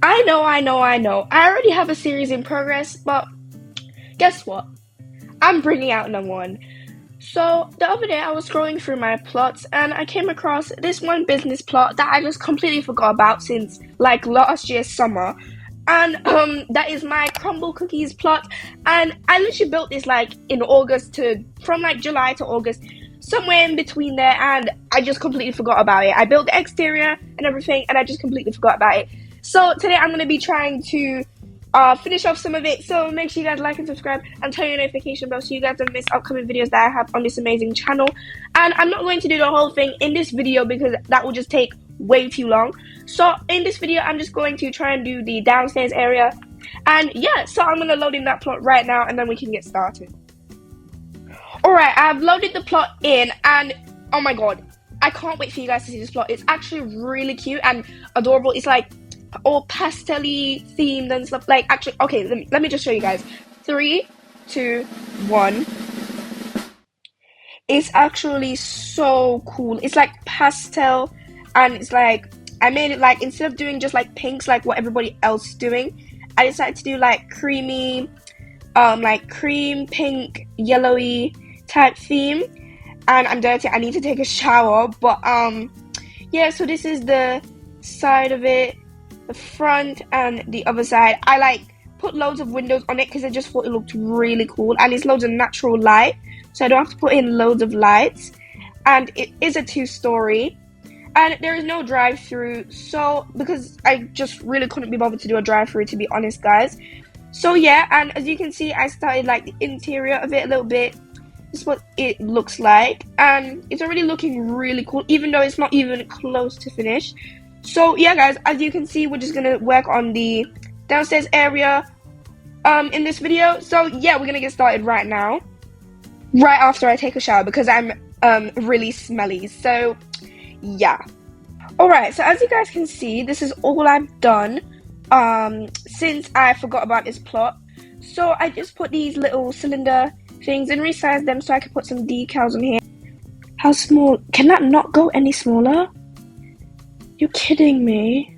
I know. I already have a series in progress, but guess what? I'm bringing out another one. So the other day I was scrolling through my plots and I came across this one business plot that I just completely forgot about since like last year's summer. And that is my crumble cookies plot. And I literally built this like in August to from like July to August, somewhere in between there, and I just completely forgot about it. I built the exterior and everything and I just completely forgot about it. So today I'm gonna be trying to finish off some of it, so make sure you guys like and subscribe and turn your notification bell so you guys don't miss upcoming videos that I have on this amazing channel. And I'm not going to do the whole thing in this video because that will just take way too long. So in this video I'm just going to try and do the downstairs area, and yeah, so I'm going to load in that plot right now and then we can get started. Alright, I've loaded the plot in and oh my god, I can't wait for you guys to see this plot. It's actually really cute and adorable. It's like all pastel-y themed and stuff. Like, actually, okay, let me just show you guys. 3, 2, 1. It's actually so cool. It's like pastel, and it's like I made it like, instead of doing just like pinks like what everybody else is doing, I decided to do like creamy, like cream, pink, yellowy type theme. And I'm dirty. I need to take a shower, but yeah. So this is the side of it, the front and the other side. I like put loads of windows on it because I just thought it looked really cool, and it's loads of natural light, so I don't have to put in loads of lights. And it is a 2-story, and there is no drive-through, so because I just really couldn't be bothered to do a drive-through, to be honest, guys. So yeah, and as you can see, I started like the interior of it a little bit. This is what it looks like, and it's already looking really cool, even though it's not even close to finish. So yeah, guys, as you can see, we're just gonna work on the downstairs area in this video. So yeah, we're gonna get started right now, right after I take a shower because I'm really smelly. So yeah. Alright, so as you guys can see, this is all I've done since I forgot about this plot. So I just put these little cylinder things and resized them so I could put some decals on here. How small? Can that not go any smaller? You're kidding me.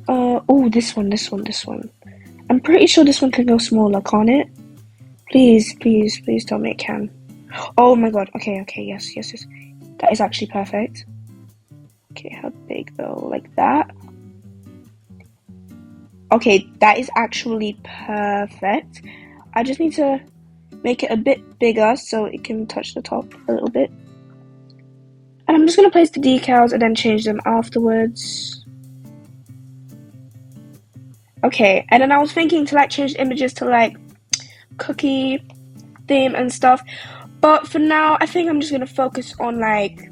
Oh, this one. I'm pretty sure this one can go smaller, can't it? Please tell me it can. Oh my god, okay, yes. That is actually perfect. Okay, how big though? Like that? Okay, that is actually perfect. I just need to make it a bit bigger so it can touch the top a little bit. And I'm just going to place the decals and then change them afterwards. Okay, and then I was thinking to like change the images to like cookie theme and stuff. But for now, I think I'm just going to focus on like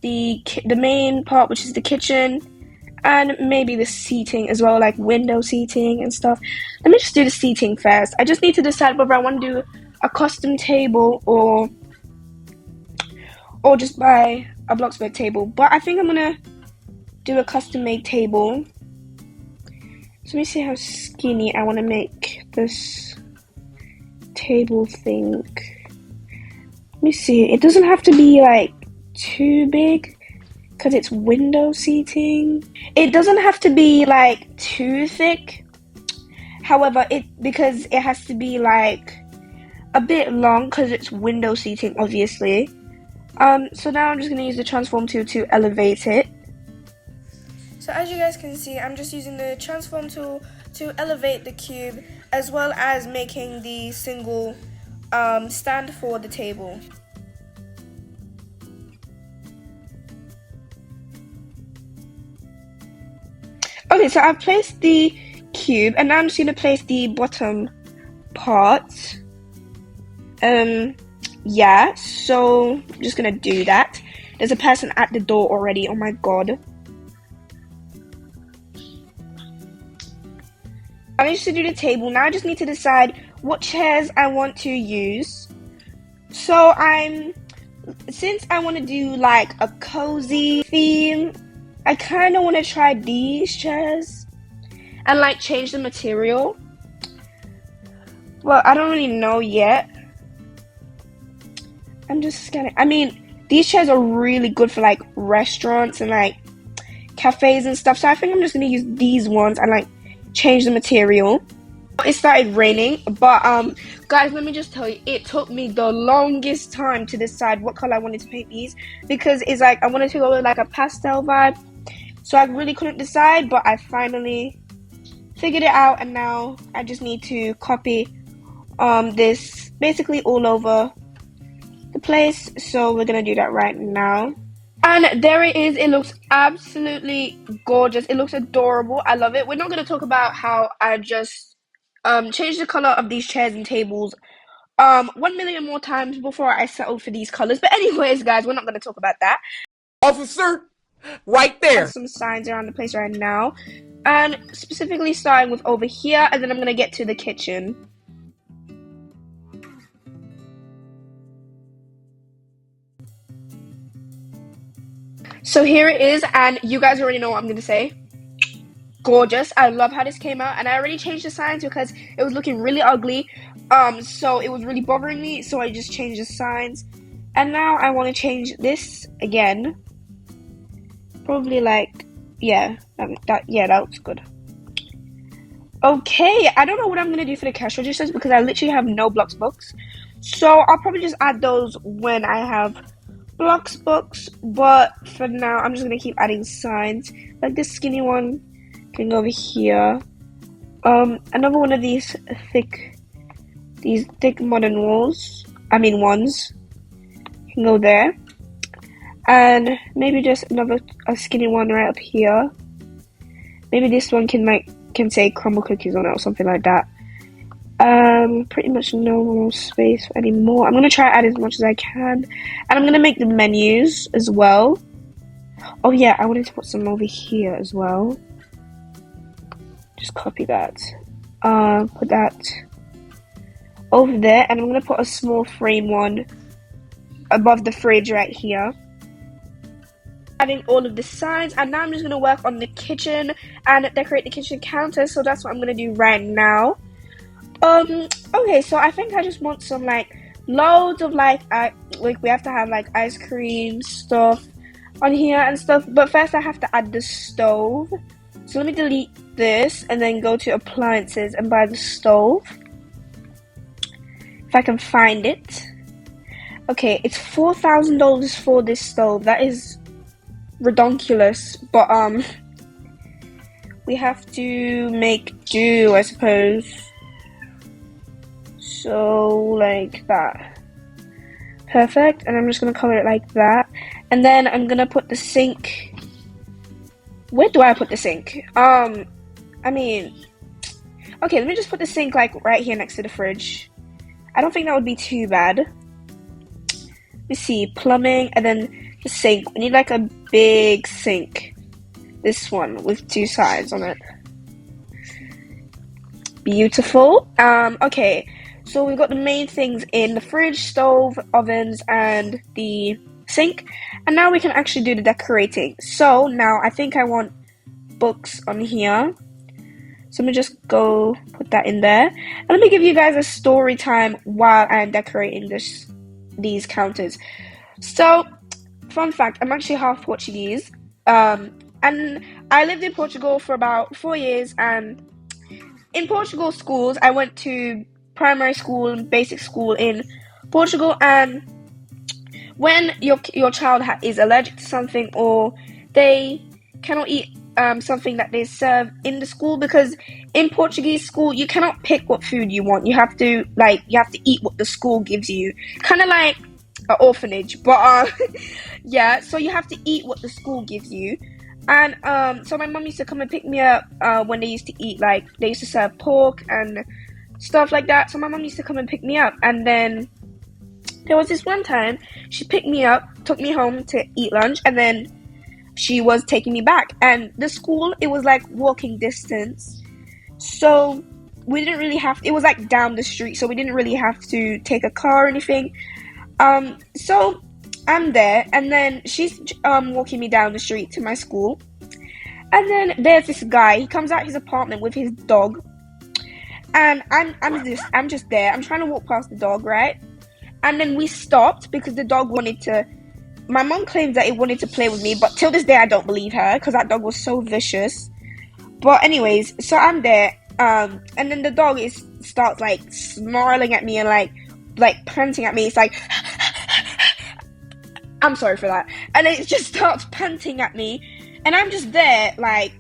the main part, which is the kitchen. And maybe the seating as well, like window seating and stuff. Let me just do the seating first. I just need to decide whether I want to do a custom table or just buy a BLOXBURG table. But I think I'm gonna do a custom made table. So let me see how skinny I want to make this table thing. Let me see. It doesn't have to be like too big because it's window seating. It doesn't have to be like too thick. However, because it has to be like a bit long because it's window seating, obviously. So now I'm just going to use the transform tool to elevate it. So as you guys can see, I'm just using the transform tool to elevate the cube, as well as making the single stand for the table. Okay, so I've placed the cube, and now I'm just going to place the bottom part. Yeah, so I'm just going to do that. There's a person at the door already, oh my god. I managed to do the table. Now I just need to decide what chairs I want to use. So since I want to do like a cozy theme, I kind of want to try these chairs and like change the material. Well, I don't really know yet. I'm just scanning. I mean, these chairs are really good for like restaurants and like cafes and stuff. So I think I'm just gonna use these ones and like change the material. It started raining, but guys, let me just tell you, it took me the longest time to decide what color I wanted to paint these, because it's like I wanted to go with like a pastel vibe, so I really couldn't decide, but I finally figured it out, and now I just need to copy this basically all over the place. So we're gonna do that right now. And there it is. It looks absolutely gorgeous. It looks adorable. I love it. We're not gonna talk about how I just changed the color of these chairs and tables 1 million more times before I settled for these colors. But anyways, guys, we're not gonna talk about that. Officer, right there. Some signs around the place right now, and specifically starting with over here, and then I'm gonna get to the kitchen. So here it is, and you guys already know what I'm gonna say. Gorgeous. I love how this came out, and I already changed the signs because it was looking really ugly. So it was really bothering me, so I just changed the signs. And now I want to change this again. Probably like, yeah, that looks good. Okay, I don't know what I'm gonna do for the cash registers because I literally have no BLOXBURGs. So I'll probably just add those when I have BLOXBURGs, but for now I'm just gonna keep adding signs. Like this skinny one can go over here. Another one of these thick modern ones can go there, and maybe just a skinny one right up here. Maybe this one can say CRUMBL COOKIES on it or something like that. Pretty much no more space anymore. I'm gonna try to add as much as I can, and I'm gonna make the menus as well. Oh yeah, I wanted to put some over here as well. Just copy that. Put that over there, and I'm gonna put a small frame one above the fridge right here. Adding all of the signs, and now I'm just gonna work on the kitchen and decorate the kitchen counter. So that's what I'm gonna do right now. Okay, so I think I just want some like loads of like we have to have like ice cream stuff on here and stuff. But first I have to add the stove. So let me delete this and then go to appliances and buy the stove. If I can find it. Okay, it's $4,000 for this stove. That is redonkulous, but we have to make do, I suppose. So like that. Perfect. And I'm just gonna color it like that. And then I'm gonna put the sink. Where do I put the sink? Okay, let me just put the sink like right here next to the fridge. I don't think that would be too bad. Let me see, plumbing, and then the sink. We need like a big sink. This one with two sides on it. Beautiful. Okay, so we've got the main things in the fridge, stove, ovens, and the sink. And now we can actually do the decorating. So now I think I want books on here. So let me just go put that in there. And let me give you guys a story time while I'm decorating these counters. So, fun fact, I'm actually half Portuguese. And I lived in Portugal for about 4 years. And in Portugal schools, I went to primary school and basic school in Portugal. And when your child is allergic to something, or they cannot eat something that they serve in the school, because in Portuguese school you cannot pick what food you want. You have to eat what the school gives you, kind of like an orphanage, but yeah, so you have to eat what the school gives you. And so my mum used to come and pick me up when they used to eat, like they used to serve pork and stuff like that. So my mum used to come and pick me up, and then there was this one time she picked me up, took me home to eat lunch, and then she was taking me back. And the school, it was like walking distance, so we didn't really have, it was like down the street, so we didn't really have to take a car or anything. So I'm there, and then she's walking me down the street to my school, and then there's this guy. He comes out his apartment with his dog, and I'm just there. I'm trying to walk past the dog, right? And then we stopped because the dog wanted to my mom claims that it wanted to play with me, but till this day I don't believe her because that dog was so vicious. But anyways, so I'm there, and then the dog starts like snarling at me and like panting at me. It's like I'm sorry for that, and it just starts panting at me, and I'm just there like,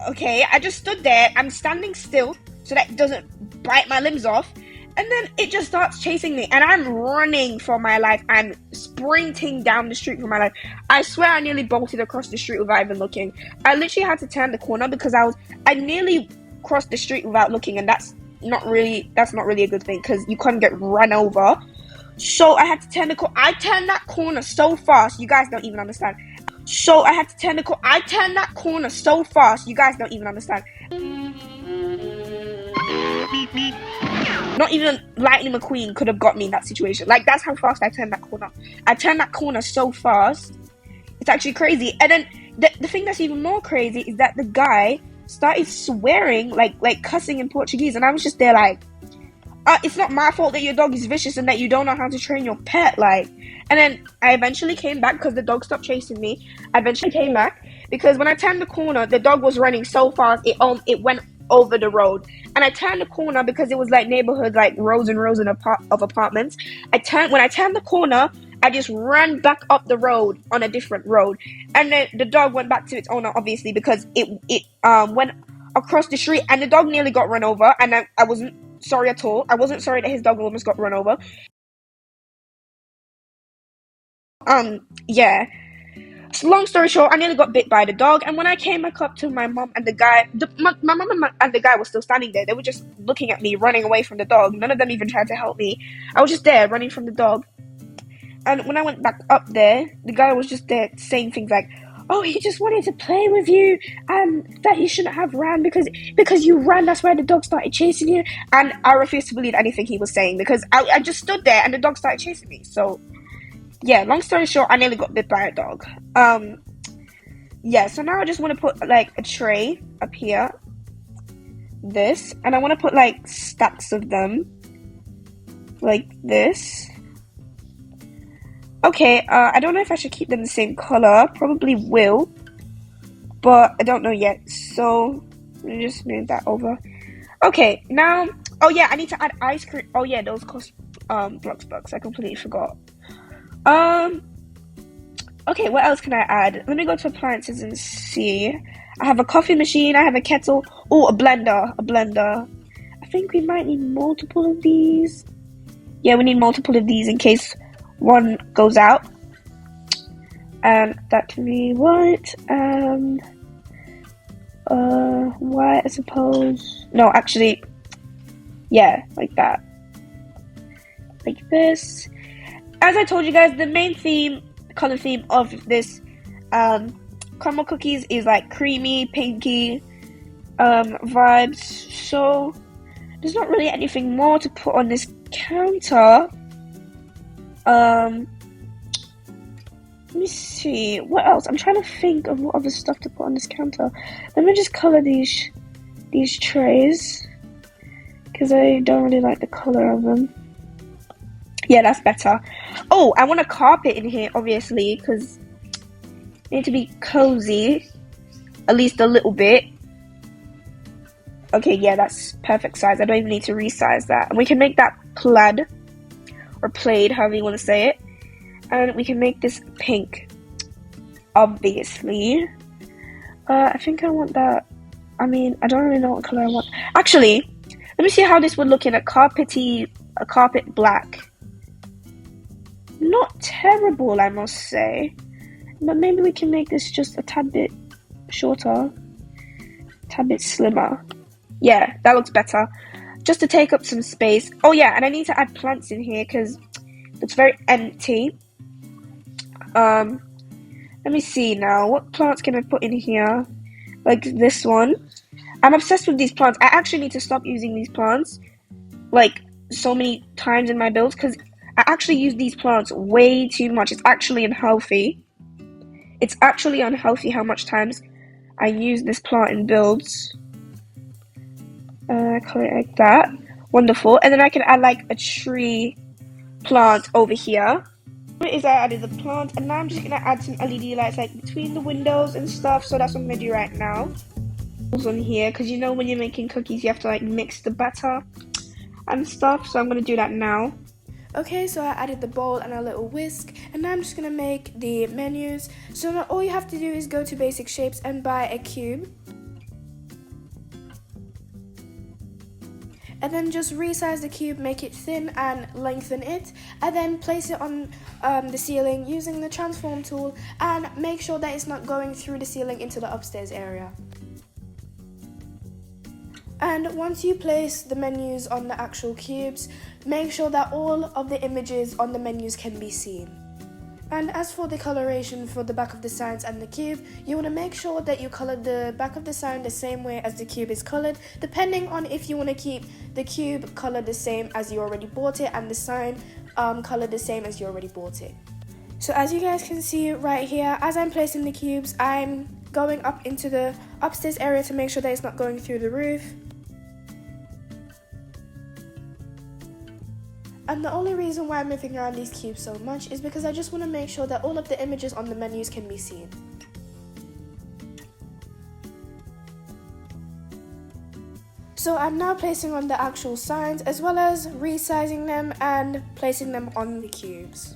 okay, I just stood there. I'm standing still so that it doesn't bite my limbs off. And then it just starts chasing me, and I'm running for my life. I'm sprinting down the street for my life. I swear I nearly bolted across the street without even looking. I literally had to turn the corner because I nearly crossed the street without looking, and that's not really a good thing because you can't get run over. So I had to turn the corner. I turned that corner so fast, you guys don't even understand. So I had to turn the corner. I turned that corner so fast, you guys don't even understand. Not even Lightning McQueen could have got me in that situation. Like, that's how fast I turned that corner. I turned that corner so fast. It's actually crazy. And then the thing that's even more crazy is that the guy started swearing, like cussing in Portuguese. And I was just there like, it's not my fault that your dog is vicious and that you don't know how to train your pet. Like, and then I eventually came back because the dog stopped chasing me. I eventually came back because when I turned the corner, the dog was running so fast, it went over the road. And I turned the corner because it was like neighborhood, like rows and rows of apartments. When I turned the corner, I just ran back up the road on a different road, and then the dog went back to its owner, obviously, because it went across the street, and the dog nearly got run over, and I wasn't sorry at all. I wasn't sorry that his dog almost got run over. Yeah. So long story short, I nearly got bit by the dog, and when I came back up to my mom and the guy, my mom and the guy were still standing there. They were just looking at me, running away from the dog. None of them even tried to help me. I was just there, running from the dog. And when I went back up there, the guy was just there saying things like, "Oh, he just wanted to play with you, and that you shouldn't have ran because you ran. That's why the dog started chasing you." And I refused to believe anything he was saying because I just stood there and the dog started chasing me. So yeah, long story short, I nearly got bit by a dog. Yeah, so now I just want to put like a tray up here, this, and I want to put like stacks of them, like this. Okay, I don't know if I should keep them the same color. Probably will, but I don't know yet. So let me just move that over. Okay, now, oh yeah, I need to add ice cream. Oh yeah, those cost BLOXBURG. I completely forgot. Okay, what else can I add? Let me go to appliances and see. I have a coffee machine, I have a kettle. Oh, a blender. I think we might need multiple of these. Yeah, we need multiple of these in case one goes out. And that can be white, white, I suppose. No, actually, yeah, like that. Like this. As I told you guys, the main color theme of this CRUMBL cookies is like creamy, pinky vibes. So there's not really anything more to put on this counter. Let me see what else. I'm trying to think of what other stuff to put on this counter. Let me just color these trays because I don't really like the color of them. Yeah, that's better. Oh, I want a carpet in here, obviously, because I need to be cozy, at least a little bit. Okay, yeah, that's perfect size. I don't even need to resize that. And we can make that plaid, or plaid, however you want to say it. And we can make this pink, obviously. I think I want that. I mean, I don't really know what color I want. Actually, let me see how this would look in a carpet black. Not terrible, I must say. But maybe we can make this just a tad bit shorter. A tad bit slimmer. Yeah, that looks better. Just to take up some space. Oh yeah, and I need to add plants in here because it's very empty. Let me see now. What plants can I put in here? Like this one. I'm obsessed with these plants. I actually need to stop using these plants like so many times in my builds because I actually use these plants way too much. It's actually unhealthy. It's actually unhealthy how much times I use this plant in builds. Color it like that. Wonderful. And then I can add like a tree plant over here. Is I added the plant, and now I'm just gonna add some LED lights like between the windows and stuff. So that's what I'm gonna do right now. On here, because you know when you're making cookies, you have to like mix the batter and stuff. So I'm gonna do that now. Okay, so I added the bowl and a little whisk, and now I'm just gonna make the menus. So now all you have to do is go to basic shapes and buy a cube. And then just resize the cube, make it thin and lengthen it, and then place it on the ceiling using the transform tool, and make sure that it's not going through the ceiling into the upstairs area. And once you place the menus on the actual cubes, make sure that all of the images on the menus can be seen. And as for the coloration for the back of the signs and the cube, you want to make sure that you color the back of the sign the same way as the cube is colored, depending on if you want to keep the cube colored the same as you already bought it and the sign colored the same as you already bought it. So as you guys can see right here, as I'm placing the cubes, I'm going up into the upstairs area to make sure that it's not going through the roof. And the only reason why I'm moving around these cubes so much is because I just want to make sure that all of the images on the menus can be seen. So I'm now placing on the actual signs as well as resizing them and placing them on the cubes.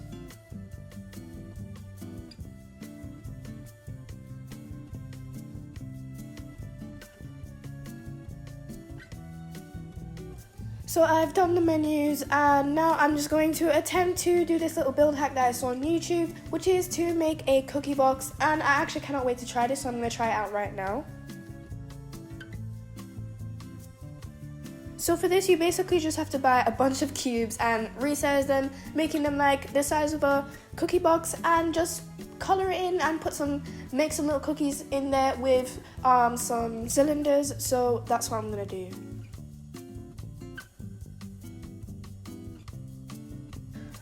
So I've done the menus, and now I'm just going to attempt to do this little build hack that I saw on YouTube, which is to make a cookie box, and I actually cannot wait to try this, so I'm going to try it out right now. So for this, you basically just have to buy a bunch of cubes and resize them, making them like the size of a cookie box, and just color it in and make some little cookies in there with some cylinders. So that's what I'm going to do.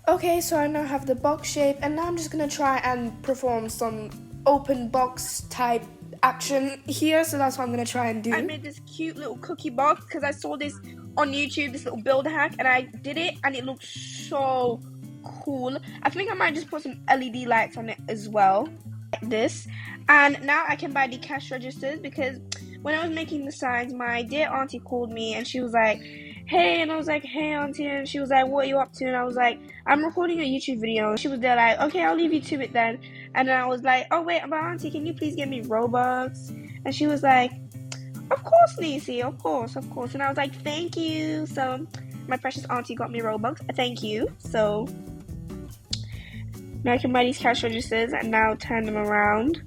Okay, so I now have the box shape, and now I'm just going to try and perform some open box type action here, so that's what I'm going to try and do. I made this cute little cookie box because I saw this on YouTube, this little build hack, and I did it, and it looks so cool. I think I might just put some LED lights on it as well, like this. And now I can buy the cash registers, because when I was making the signs, my dear auntie called me, and she was like, hey, and I was like, hey auntie, and she was like, what are you up to? And I was like, I'm recording a YouTube video. She was there like, okay, I'll leave you to it then. And then I was like, oh wait, but auntie, can you please get me Robux? And she was like, of course, Niecy, of course. And I was like, thank you. So my precious auntie got me Robux. Thank you. So now I can buy these cash registers and now turn them around.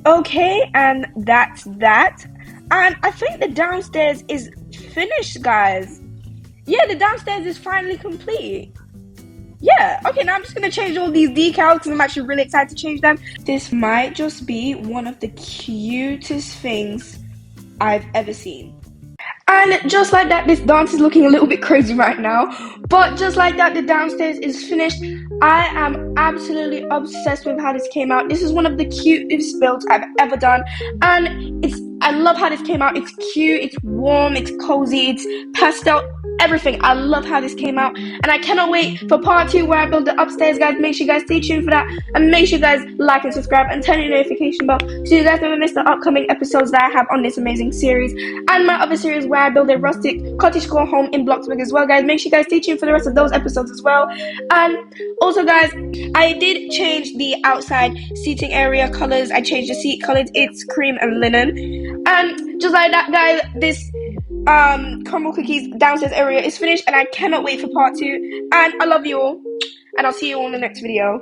Okay, and that's that. And I think the downstairs is finished, guys. Yeah, the downstairs is finally complete. Yeah, okay, now I'm just gonna change all these decals because I'm actually really excited to change them. This might just be one of the cutest things I've ever seen. And just like that, this dance is looking a little bit crazy right now. But just like that, the downstairs is finished. I am absolutely obsessed with how this came out. This is one of the cutest builds I've ever done. And I love how this came out. It's cute, it's warm, it's cozy, it's pastel, everything. I love how this came out. And I cannot wait for part 2 where I build the upstairs, guys. Make sure you guys stay tuned for that. And make sure you guys like and subscribe and turn on your notification bell so you guys never miss the upcoming episodes that I have on this amazing series. And my other series where I build a rustic cottage-core home in BLOXBURG as well, guys. Make sure you guys stay tuned for the rest of those episodes as well. And also, guys, I did change the outside seating area colors. I changed the seat colors. It's cream and linen. And just like that, guys, this CRUMBL cookies downstairs area is finished, and I cannot wait for part 2. And I love you all, and I'll see you all in the next video.